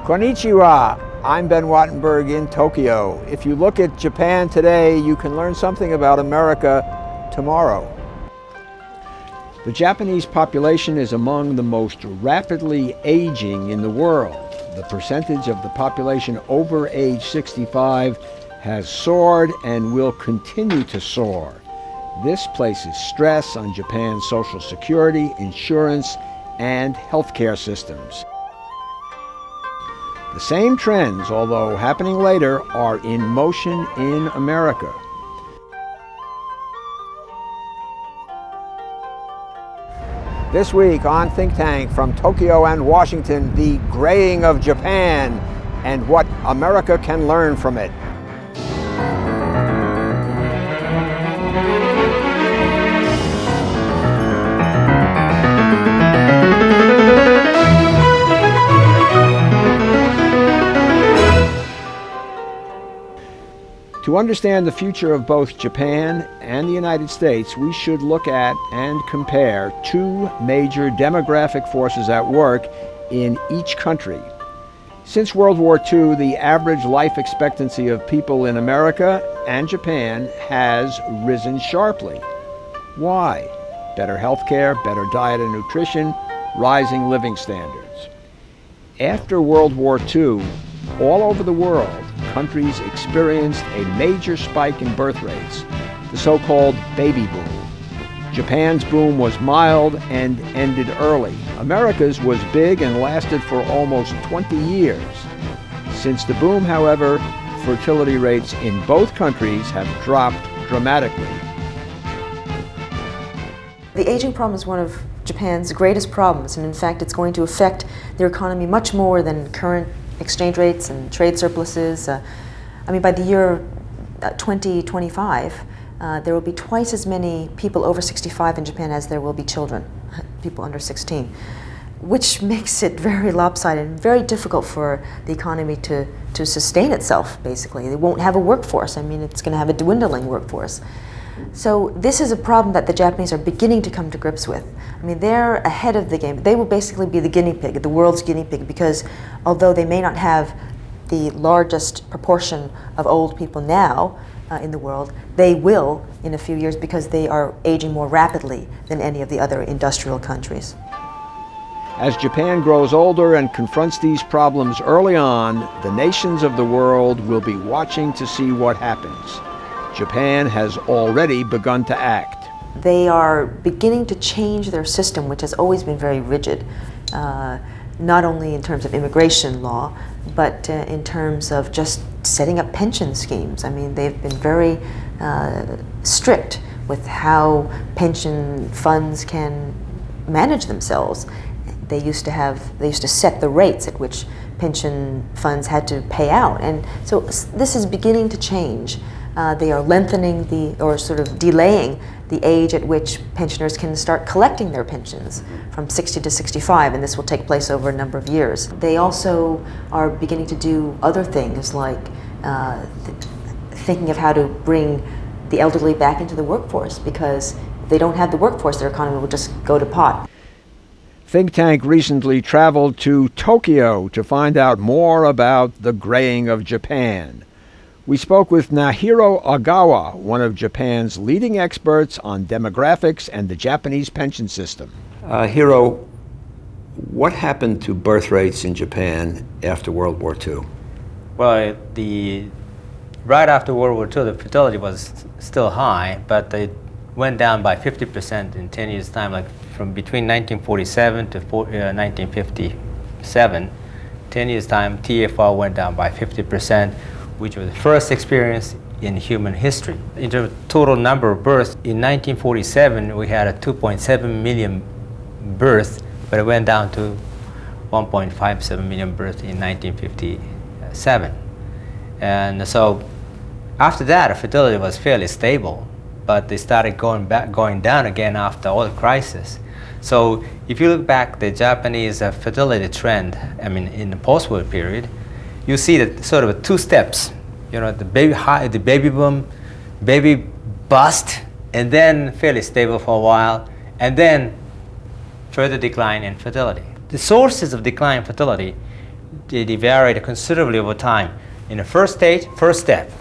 Konnichiwa, I'm Ben Wattenberg in Tokyo. If you look at Japan today, you can learn something about America tomorrow. The Japanese population is among the most rapidly aging in the world. The percentage of the population over age 65 has soared and will continue to soar. This places stress on Japan's social security, insurance, and healthcare systems. The same trends, although happening later, are in motion in America. This week on Think Tank from Tokyo and Washington, the graying of Japan and what America can learn from it. To understand the future of both Japan and the United States, we should look at and compare two major demographic forces at work in each country. Since World War II, the average life expectancy of people in America and Japan has risen sharply. Why? Better health care, better diet and nutrition, rising living standards. After World War II, all over the world, countries experienced a major spike in birth rates, the so-called baby boom. Japan's boom was mild and ended early. America's was big and lasted for almost 20 years. Since the boom, however, fertility rates in both countries have dropped dramatically. The aging problem is one of Japan's greatest problems, and in fact it's going to affect their economy much more than current exchange rates and trade surpluses. By the year 2025, there will be twice as many people over 65 in Japan as there will be children, people under 16, which makes it very lopsided and very difficult for the economy to sustain itself, basically. They won't have a workforce. It's going to have a dwindling workforce. So this is a problem that the Japanese are beginning to come to grips with. They're ahead of the game. They will basically be the guinea pig, the world's guinea pig, because although they may not have the largest proportion of old people now in the world, they will in a few years because they are aging more rapidly than any of the other industrial countries. As Japan grows older and confronts these problems early on, the nations of the world will be watching to see what happens. Japan has already begun to act. They are beginning to change their system, which has always been very rigid, not only in terms of immigration law, but in terms of just setting up pension schemes. They've been very strict with how pension funds can manage themselves. They used to set the rates at which pension funds had to pay out, and so this is beginning to change. They are lengthening delaying the age at which pensioners can start collecting their pensions from 60 to 65, and this will take place over a number of years. They also are beginning to do other things like thinking of how to bring the elderly back into the workforce, because if they don't have the workforce, their economy will just go to pot. Think Tank recently traveled to Tokyo to find out more about the graying of Japan. We spoke with Nahiro Ogawa, one of Japan's leading experts on demographics and the Japanese pension system. Hiro, what happened to birth rates in Japan after World War II? Well, right after World War II, the fertility was still high, but it went down by 50% in 10 years' time, like from between 1947 to 1957. 10 years' time, TFR went down by 50%. Which was the first experience in human history. In terms of total number of births, in 1947 we had a 2.7 million births, but it went down to 1.57 million births in 1957. And so after that, fertility was fairly stable, but they started going down again after oil crisis. So if you look back the Japanese fertility trend, in the post-war period, you see that sort of two steps, the baby boom, baby bust, and then fairly stable for a while, and then further decline in fertility. The sources of decline in fertility they varied considerably over time. In the first stage, first step,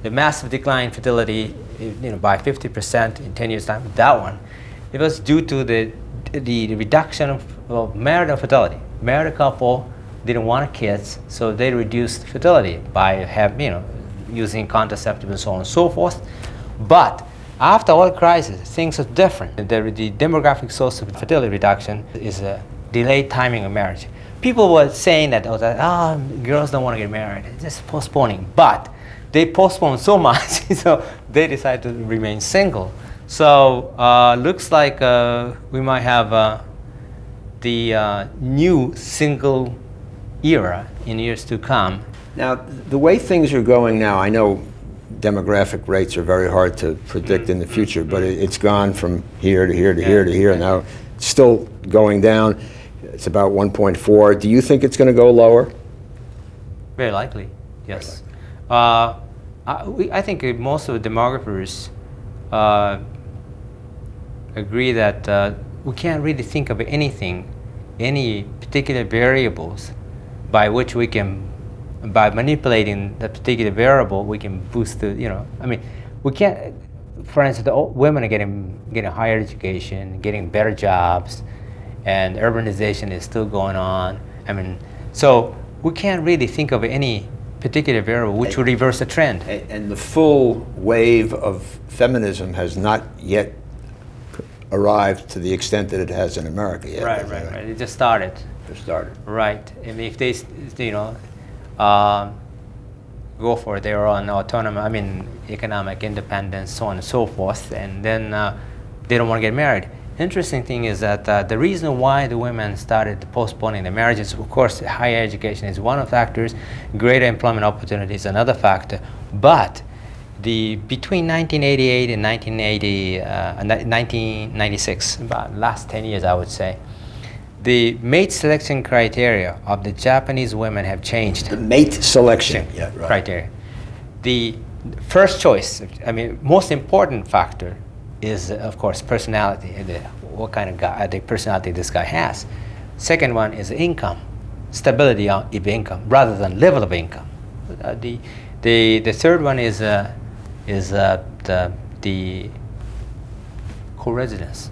the massive decline in fertility, by 50% in 10 years' time. That one, it was due to the reduction of marital fertility. Married couple didn't want kids, so they reduced fertility by using contraceptives and so on and so forth. But after oil crisis, things are different. The demographic source of fertility reduction is a delayed timing of marriage. People were saying that, girls don't want to get married, just postponing. But they postponed so much, so they decided to remain single. So looks like we might have the new single era in years to come. Now, the way things are going now, I know demographic rates are very hard to predict in the future, but it's gone from here to here to here to here. Now, it's still going down. It's about 1.4. Do you think it's going to go lower? Very likely, yes. I think most of the demographers agree that we can't really think of any particular variables by which we can, by manipulating that particular variable, we can boost the, we can't, for instance, the women are getting higher education, getting better jobs, and urbanization is still going on. So we can't really think of any particular variable which would reverse the trend. And the full wave of feminism has not yet arrived to the extent that it has in America yet. Right. It just started. Right. And if they, go for their own autonomy, economic independence, so on and so forth, and then they don't want to get married. Interesting thing is that the reason why the women started postponing their marriages, of course, higher education is one of the factors, greater employment opportunities another factor, but between 1988 and 1996, about the last 10 years I would say, the mate selection criteria of the Japanese women have changed. The mate selection criteria. The first choice, most important factor is, of course, personality, what kind of guy, the personality this guy has. Second one is income, stability of income, rather than level of income. The third one is the co-residence.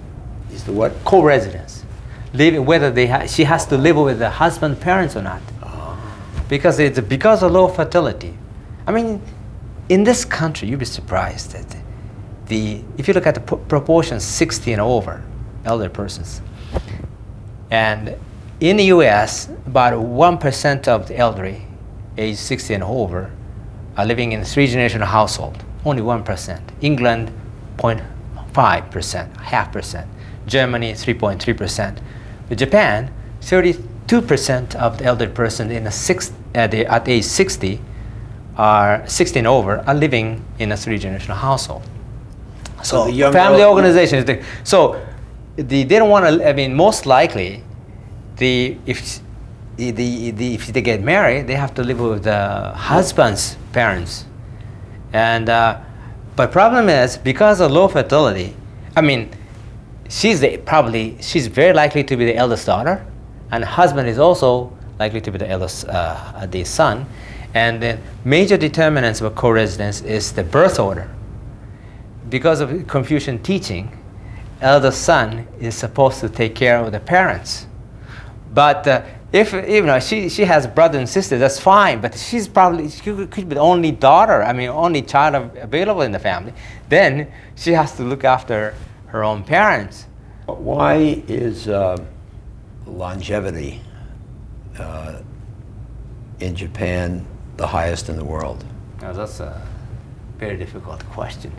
Is the what? Co-residence. Living, whether she has to live with the husband parents or not. Because it's because of low fertility. In this country, you'd be surprised that if you look at the proportions 60 and over, elder persons, and in the U.S., about 1% of the elderly, age 60 and over, are living in a three-generational household. Only 1%. England, 0.5%, 0.5%. Germany, 3.3%. But Japan, 32% of the elderly person at age 60 are 60 and over are living in a three-generational household. So the family organization is they don't want to. Most likely, if they get married, they have to live with the husband's parents, and but problem is because of low fertility. She's very likely to be the eldest daughter, and the husband is also likely to be the eldest the son, and the major determinants of co-residence is the birth order. Because of Confucian teaching, eldest son is supposed to take care of the parents. But if she has brother and sister, that's fine. But she could be the only daughter. Only child available in the family. Then she has to look after her own parents. Why is longevity in Japan the highest in the world? Now, that's a very difficult question.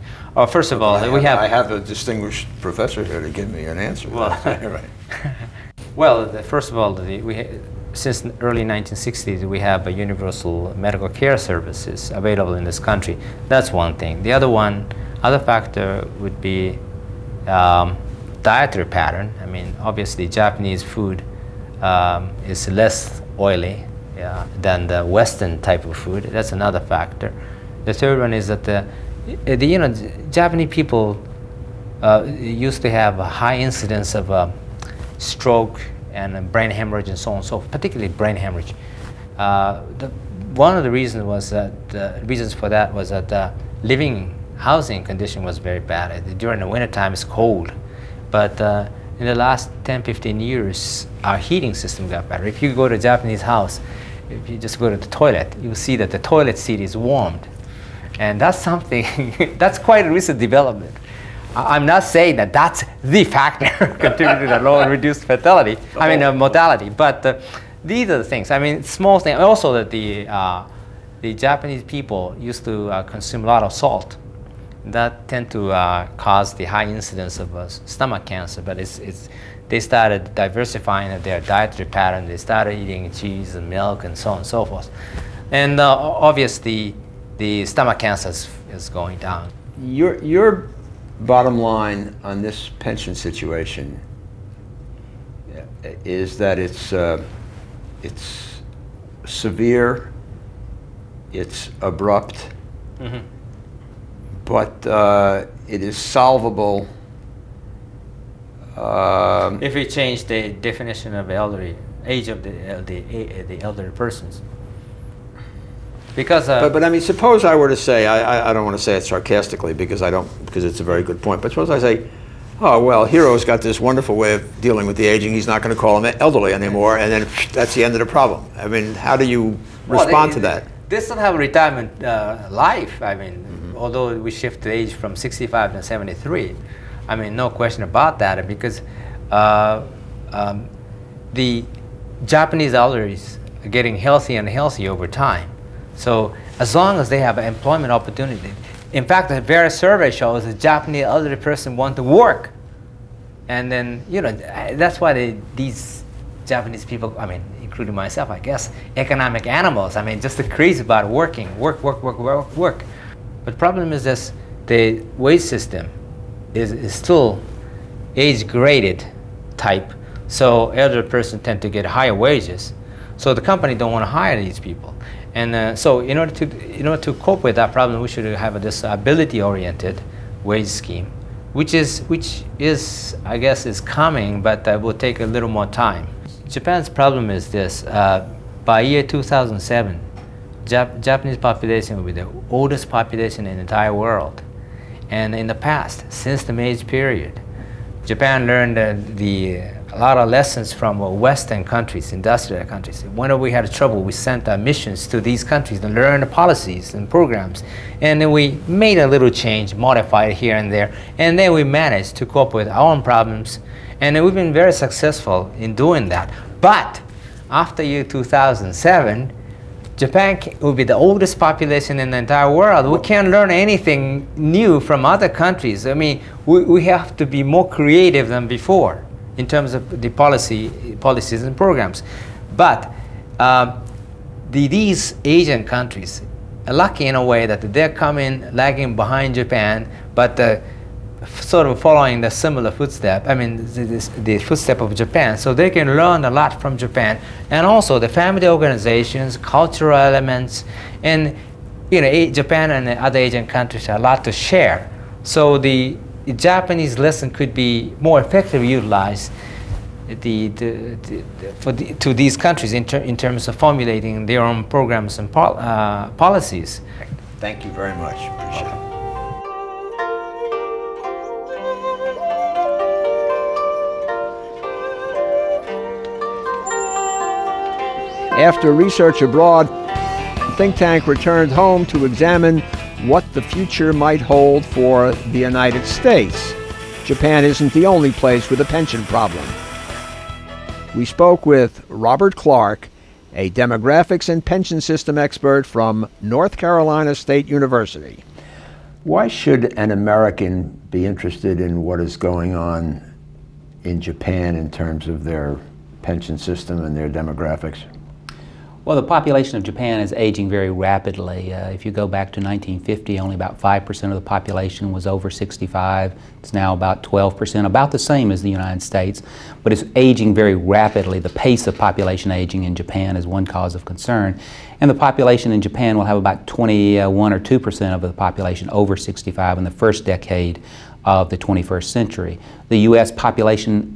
First of all, I have a distinguished professor here to give me an answer. Well, right. Well, first of all, since the early 1960s, we have a universal medical care services available in this country. That's one thing. The other factor would be dietary pattern. Obviously, Japanese food is less oily than the Western type of food. That's another factor. The third one is that Japanese people used to have a high incidence of stroke and brain hemorrhage and so on and so forth, particularly brain hemorrhage. One of the reasons for that was that the living housing condition was very bad. During the wintertime, it's cold. But in the last 10-15 years, our heating system got better. If you go to a Japanese house, if you just go to the toilet, you'll see that the toilet seat is warmed. And that's something, that's quite a recent development. I'm not saying that that's the factor contributing to the low and reduced fertility, mortality, but these are the things. I mean, small things. Also, that the Japanese people used to consume a lot of salt. That tend to cause the high incidence of stomach cancer, but they started diversifying their dietary pattern. They started eating cheese and milk and so on and so forth. And obviously, the stomach cancer is going down. Your bottom line on this pension situation is that it's severe, it's abrupt, but it is solvable if we change the definition of age of the elderly persons. Because but I mean, suppose I were to say, I don't want to say it sarcastically because it's a very good point, but suppose I say, oh, well, Hiro's got this wonderful way of dealing with the aging, he's not going to call him elderly anymore, and then that's the end of the problem. I mean, how do you respond to that? They still have a retirement life. I mean, although we shift the age from 65 to 73, I mean, no question about that, because the Japanese elderlies are getting healthier and healthier over time. So as long as they have an employment opportunity, in fact, the various survey shows the Japanese elderly person want to work, and then that's why these Japanese people, I mean, including myself, I guess, economic animals. I mean, just crazy about working, work. But the problem is this: the wage system is still age-graded type, so elderly person tend to get higher wages. So the company don't want to hire these people. And so in order to cope with that problem, we should have this ability-oriented wage scheme, which is I guess is coming, but will take a little more time. Japan's problem is this: by year 2007, Japanese population will be the oldest population in the entire world. And in the past, since the Meiji period, Japan learned a lot of lessons from Western countries, industrial countries. Whenever we had trouble, we sent missions to these countries to learn the policies and programs. And then we made a little change, modified here and there, and then we managed to cope with our own problems. And we've been very successful in doing that. But after year 2007, Japan will be the oldest population in the entire world. We can't learn anything new from other countries. I mean, we have to be more creative than before in terms of the policies and programs. But these Asian countries are lucky in a way that they're coming lagging behind Japan, but sort of following the similar footstep, the footstep of Japan, so they can learn a lot from Japan. And also the family organizations, cultural elements, and Japan and the other Asian countries have a lot to share. So the Japanese lesson could be more effectively utilized to these countries in terms of formulating their own programs and policies. Thank you very much. Appreciate it. After research abroad, the think tank returned home to examine what the future might hold for the United States. Japan isn't the only place with a pension problem. We spoke with Robert Clark, a demographics and pension system expert from North Carolina State University. Why should an American be interested in what is going on in Japan in terms of their pension system and their demographics? Well, the population of Japan is aging very rapidly. If you go back to 1950, only about 5% of the population was over 65. It's now about 12%, about the same as the United States, but it's aging very rapidly. The pace of population aging in Japan is one cause of concern. And the population in Japan will have about 21 or 2% of the population over 65 in the first decade of the 21st century. The U.S. population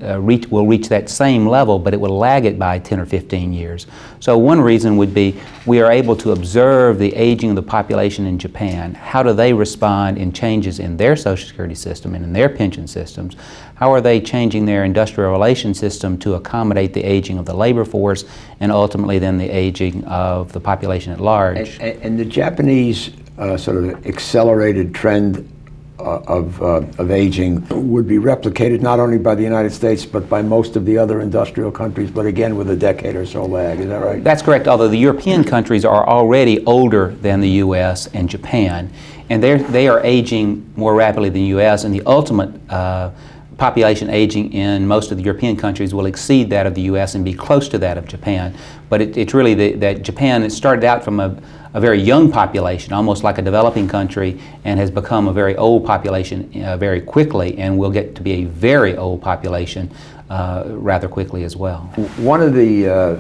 will reach that same level, but it will lag it by 10 or 15 years. So one reason would be we are able to observe the aging of the population in Japan. How do they respond in changes in their Social Security system and in their pension systems? How are they changing their industrial relations system to accommodate the aging of the labor force and ultimately then the aging of the population at large? And the Japanese sort of accelerated trend of aging would be replicated not only by the United States but by most of the other industrial countries, but again with a decade or so lag. Is that right? That's correct, although the European countries are already older than the U.S. and Japan, and they are aging more rapidly than the U.S., and the ultimate population aging in most of the European countries will exceed that of the U.S. and be close to that of Japan. But it's really that Japan, it started out from a very young population, almost like a developing country, and has become a very old population very quickly, and will get to be a very old population rather quickly as well. One of the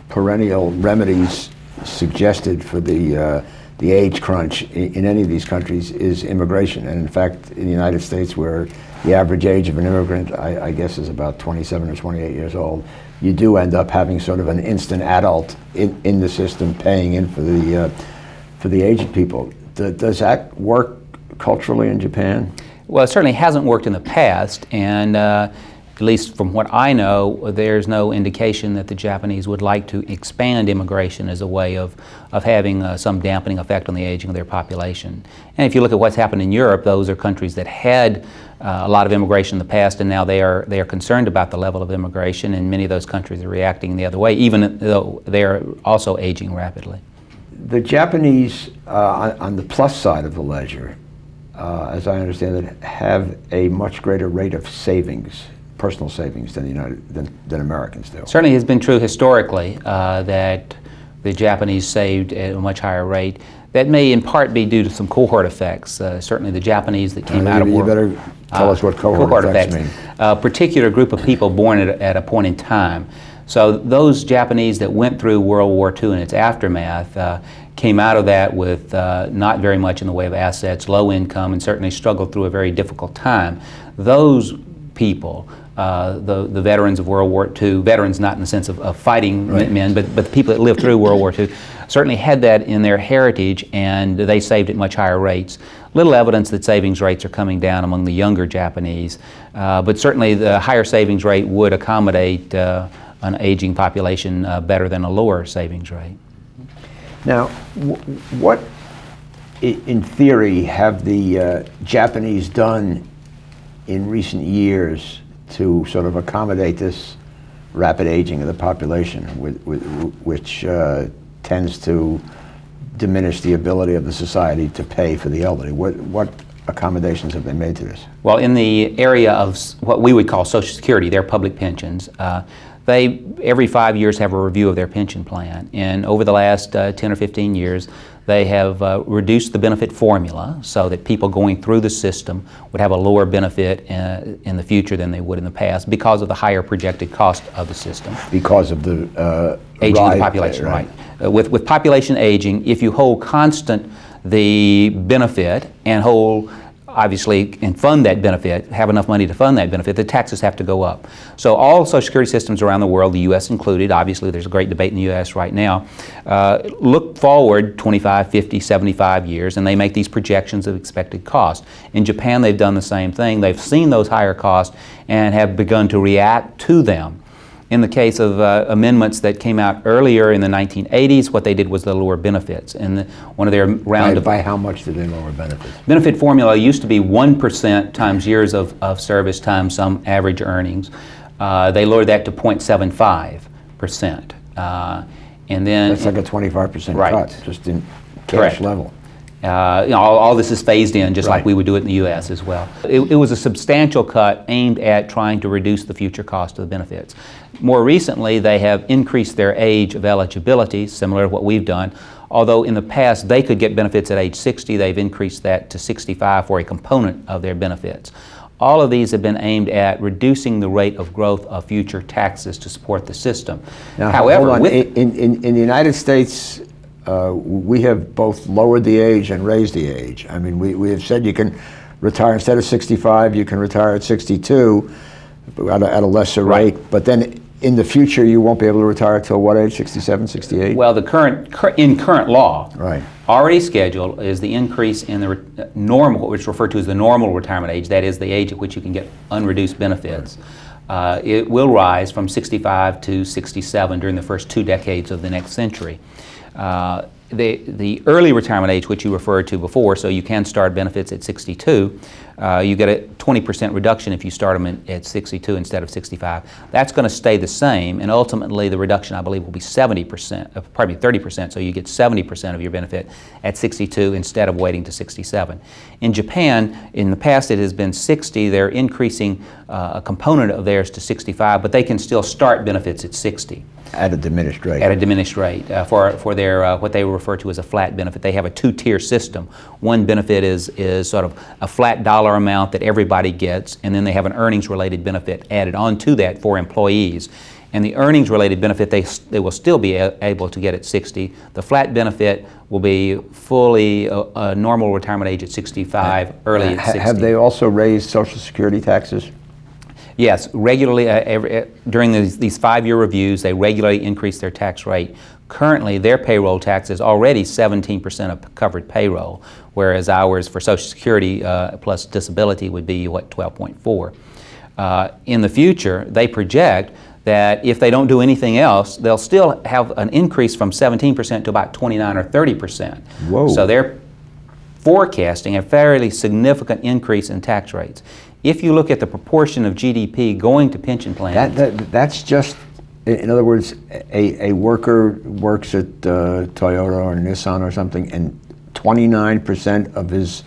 perennial remedies suggested for the age crunch in any of these countries is immigration. And in fact, in the United States, where the average age of an immigrant, I guess, is about 27 or 28 years old, you do end up having sort of an instant adult in the system paying in for the aged people. Does that work culturally in Japan? Well, it certainly hasn't worked in the past, and at least from what I know, there's no indication that the Japanese would like to expand immigration as a way of having some dampening effect on the aging of their population. And if you look at what's happened in Europe, those are countries that had a lot of immigration in the past, and now they are concerned about the level of immigration, and many of those countries are reacting the other way, even though they are also aging rapidly. The Japanese, on the plus side of the ledger, as I understand it, have a much greater rate of savings, personal savings, than Americans do. Certainly has been true historically that the Japanese saved at a much higher rate. That may in part be due to some cohort effects. Certainly the Japanese that came out of war. You better tell us what cohort effects mean. A particular group of people born at a point in time. So those Japanese that went through World War II and its aftermath came out of that with not very much in the way of assets, low income, and certainly struggled through a very difficult time. Those people, the veterans of World War II, veterans not in the sense of fighting men, but the people that lived through World War II, certainly had that in their heritage, and they saved at much higher rates. Little evidence that savings rates are coming down among the younger Japanese, but certainly the higher savings rate would accommodate an aging population better than a lower savings rate. Now, what, in theory, have the Japanese done in recent years to sort of accommodate this rapid aging of the population, which tends to diminish the ability of the society to pay for the elderly? What accommodations have they made to this? Well, in the area of what we would call Social Security, their public pensions, they every 5 years have a review of their pension plan, and over the last 10 or 15 years they have reduced the benefit formula so that people going through the system would have a lower benefit in the future than they would in the past because of the higher projected cost of the system. Because of the aging of the population, right. With population aging, if you hold constant the benefit and obviously, and fund that benefit, have enough money to fund that benefit, the taxes have to go up. So all Social Security systems around the world, the U.S. included, obviously there's a great debate in the U.S. right now, look forward 25, 50, 75 years, and they make these projections of expected cost. In Japan, they've done the same thing. They've seen those higher costs and have begun to react to them. In the case of amendments that came out earlier in the 1980s, what they did was the lower benefits. And one of their round by how much did they lower benefits? Benefit formula used to be 1% times years of service times some average earnings. They lowered that to 0.75%. And then that's like a 25% cut, just in cash level. All this is phased in just like we would do it in the U.S. as well. It was a substantial cut aimed at trying to reduce the future cost of the benefits. More recently, they have increased their age of eligibility, similar to what we've done. Although in the past they could get benefits at age 60, they've increased that to 65 for a component of their benefits. All of these have been aimed at reducing the rate of growth of future taxes to support the system. Now, however, in the United States, we have both lowered the age and raised the age. I mean, we have said you can retire instead of 65, you can retire at 62 at a lesser Right. rate. But then in the future, you won't be able to retire till what age? 67, 68? Well, the current law, Right. already scheduled is the increase in the normal, which is referred to as the normal retirement age. That is the age at which you can get unreduced benefits. It will rise from 65 to 67 during the first 2 decades of the next century. The early retirement age, which you referred to before, so you can start benefits at 62, you get a 20% reduction if you start them at 62 instead of 65. That's going to stay the same, and ultimately the reduction, I believe, will be 70%, pardon me, 30%, so you get 70% of your benefit at 62 instead of waiting to 67. In Japan, in the past it has been 60. They're increasing a component of theirs to 65, but they can still start benefits at 60. At a diminished rate. At a diminished rate for their what they refer to as a flat benefit. They have a 2-tier system. One benefit is sort of a flat dollar amount that everybody gets, and then they have an earnings-related benefit added onto that for employees. And the earnings-related benefit they will still be able to get at 60. The flat benefit will be fully a normal retirement age at 65, early at 60. Have they also raised Social Security taxes? Yes, regularly, during these 5-year reviews, they regularly increase their tax rate. Currently, their payroll tax is already 17% of covered payroll, whereas ours for Social Security plus disability would be, 12.4. In the future, they project that if they don't do anything else, they'll still have an increase from 17% to about 29 or 30%. Whoa. So they're forecasting a fairly significant increase in tax rates. If you look at the proportion of GDP going to pension plans... That's just, in other words, a worker works at Toyota or Nissan or something, and 29% of his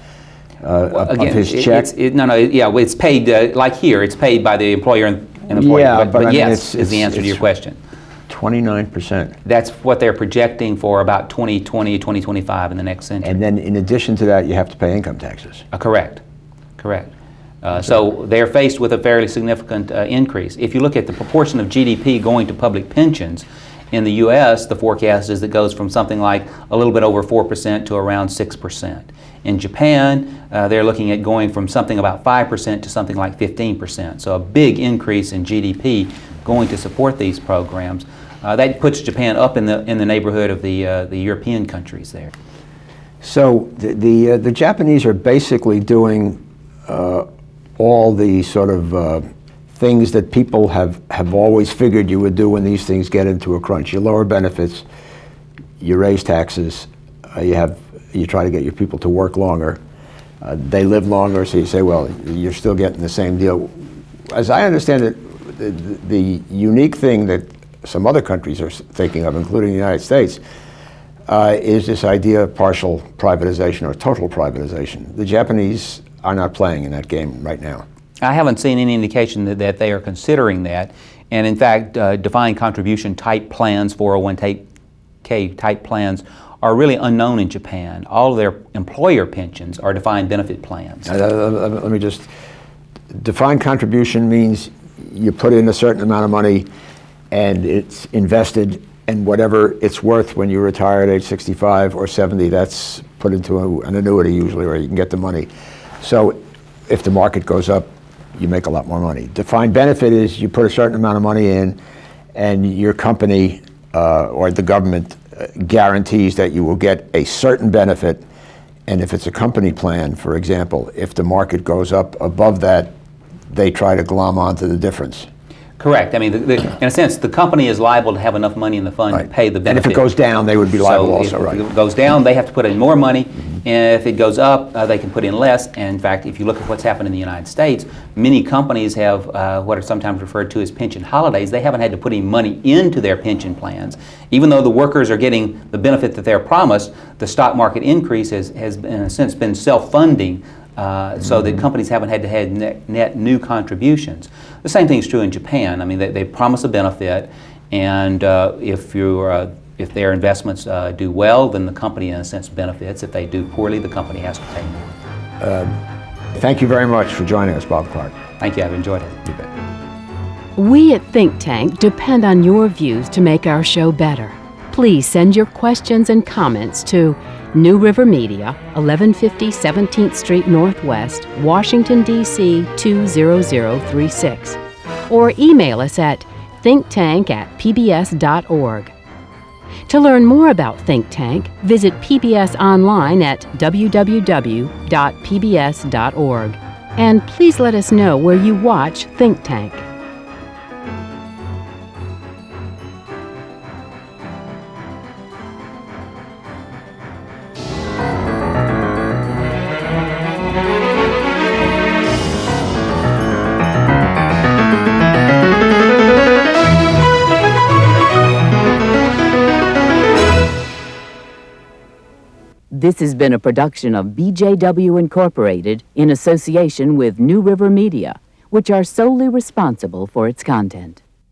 of his check? It's paid, like here, it's paid by the employer and employee. Yeah, but I mean, yes, is the answer to your question. 29%. That's what they're projecting for about 2020, 2025 in the next century. And then in addition to that, you have to pay income taxes. Correct. So they're faced with a fairly significant increase. If you look at the proportion of GDP going to public pensions, in the U.S., the forecast is it goes from something like a little bit over 4% to around 6%. In Japan, they're looking at going from something about 5% to something like 15%. So a big increase in GDP going to support these programs. That puts Japan up in the neighborhood of the European countries there. So the Japanese are basically doing all the sort of things that people have always figured you would do when these things get into a crunch. You lower benefits, you raise taxes, you try to get your people to work longer. They live longer, so you say, well, you're still getting the same deal. As I understand it, the unique thing that some other countries are thinking of, including the United States, is this idea of partial privatization or total privatization. The Japanese are not playing in that game right now. I haven't seen any indication that they are considering that. And in fact, defined contribution type plans, 401k type plans, are really unknown in Japan. All of their employer pensions are defined benefit plans. Let me just, defined contribution means you put in a certain amount of money and it's invested, and whatever it's worth when you retire at age 65 or 70, that's put into an annuity usually, where you can get the money. So if the market goes up, you make a lot more money. Defined benefit is you put a certain amount of money in, and your company or the government guarantees that you will get a certain benefit. And if it's a company plan, for example, if the market goes up above that, they try to glom onto the difference. Correct. I mean, in a sense, the company is liable to have enough money in the fund to pay the benefit. And if it goes down, they would be liable also, right? If it goes down, they have to put in more money. And if it goes up, they can put in less. And in fact, if you look at what's happened in the United States, many companies have what are sometimes referred to as pension holidays. They haven't had to put any money into their pension plans. Even though the workers are getting the benefit that they're promised, the stock market increase has in a sense been self-funding. So that companies haven't had to have net new contributions. The same thing is true in Japan. I mean, they promise a benefit, and if their investments do well, then the company, in a sense, benefits. If they do poorly, the company has to pay more. Thank you very much for joining us, Bob Clark. Thank you. I've enjoyed it. You bet. We at Think Tank depend on your views to make our show better. Please send your questions and comments to New River Media, 1150 17th Street Northwest, Washington, D.C. 20036. Or email us at thinktank@pbs.org. To learn more about Think Tank, visit PBS online at www.pbs.org. And please let us know where you watch Think Tank. This has been a production of BJW Incorporated in association with New River Media, which are solely responsible for its content.